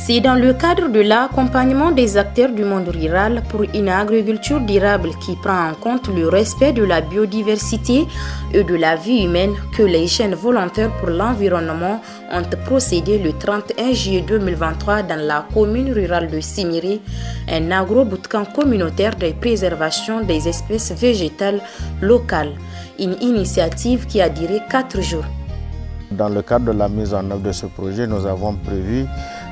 C'est dans le cadre de l'accompagnement des acteurs du monde rural pour une agriculture durable qui prend en compte le respect de la biodiversité et de la vie humaine que les jeunes volontaires pour l'environnement ont procédé le 31 juillet 2023 dans la commune rurale de Simiri, un agro-bootcamp communautaire de préservation des espèces végétales locales, une initiative qui a duré 4 jours. Dans le cadre de la mise en œuvre de ce projet, nous avons prévu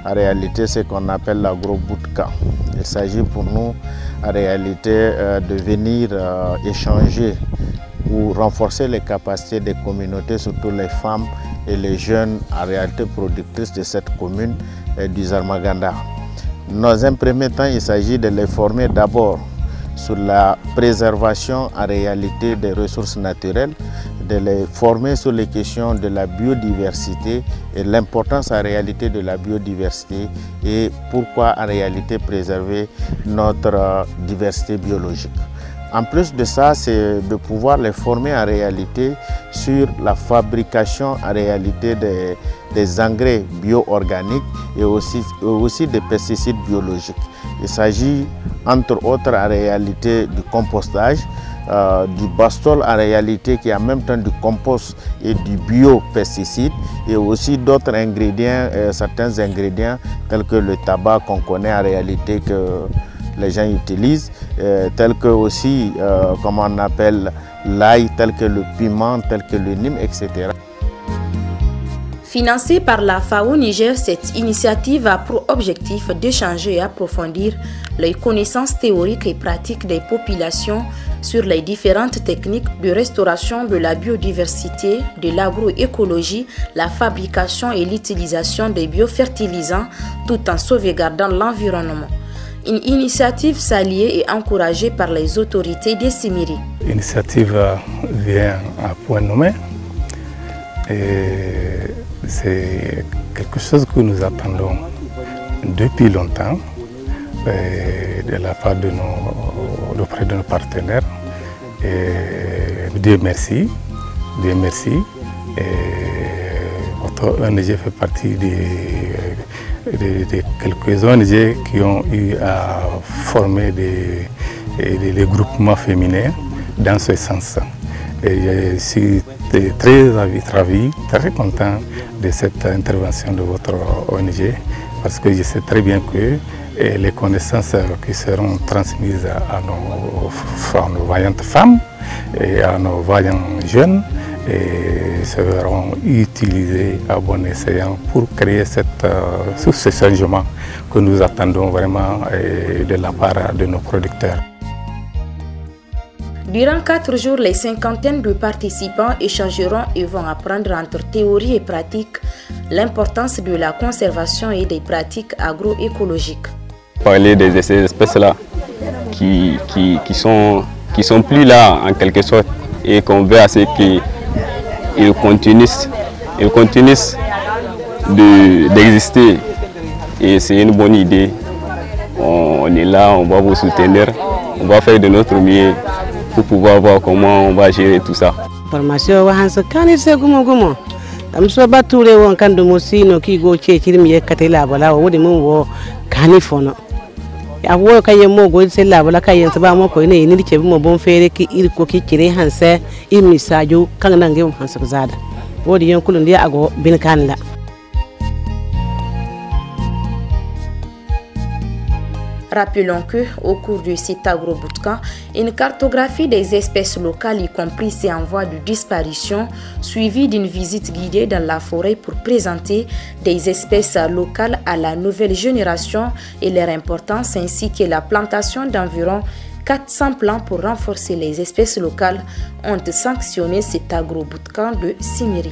en réalité ce qu'on appelle l'agro-bootcamp. Il s'agit pour nous en réalité de venir échanger ou renforcer les capacités des communautés, surtout les femmes et les jeunes en réalité productrices de cette commune du Zarmaganda. Dans un premier temps, il s'agit de les former d'abord sur la préservation en réalité des ressources naturelles, de les former sur les questions de la biodiversité et l'importance en réalité de la biodiversité et pourquoi en réalité préserver notre diversité biologique. En plus de ça, c'est de pouvoir les former en réalité sur la fabrication en réalité des engrais bio-organiques et aussi des pesticides biologiques. Il s'agit entre autres en réalité du compostage, du bastol en réalité qui est en même temps du compost et du bio-pesticide et aussi d'autres ingrédients, certains ingrédients tels que le tabac qu'on connaît en réalité que les gens utilisent, tels que aussi, comment on appelle, l'ail, tel que le piment, tel que le nîmes, etc. Financée par la FAO Niger, cette initiative a pour objectif d'échanger et approfondir les connaissances théoriques et pratiques des populations sur les différentes techniques de restauration de la biodiversité, de l'agroécologie, la fabrication et l'utilisation des biofertilisants, tout en sauvegardant l'environnement. Une initiative saluée et encouragée par les autorités des Simiri. L'initiative vient à point nommé. C'est quelque chose que nous attendons depuis longtemps de la part auprès de nos partenaires. Dieu merci. Votre ONG fait partie de quelques ONG qui ont eu à former des groupements féminins dans ce sens. Et je suis très content de cette intervention de votre ONG parce que je sais très bien que les connaissances qui seront transmises à nos vaillantes femmes et à nos vaillants jeunes seront utilisées à bon escient pour créer ce changement que nous attendons vraiment de la part de nos producteurs. Durant 4 jours, les cinquantaines de participants échangeront et vont apprendre entre théorie et pratique l'importance de la conservation et des pratiques agroécologiques. Parler de ces espèces-là qui sont plus là en quelque sorte et qu'on veut à ce qu'ils continuent d'exister. Et c'est une bonne idée. On est là, on va vous soutenir, on va faire de notre mieux pour pouvoir voir comment on va gérer tout ça. Formation wahansa kani se gumo am so bature won kan do mosino ki go chechiri ye katela bala wodi mun wo kani fono ya wo kaye mo go se la bala kaye ba mo ko ne ni ke mo bon fere ki ir ko ki kire hanse imi sajo kan nan ge hansa zada wodi yan kulun dia ago bin kan la. Rappelons qu'au cours de cet agro-bootcamp, une cartographie des espèces locales, y compris ces en voie de disparition, suivie d'une visite guidée dans la forêt pour présenter des espèces locales à la nouvelle génération et leur importance, ainsi que la plantation d'environ 400 plants pour renforcer les espèces locales, ont sanctionné cet agro-bootcamp de Simiri.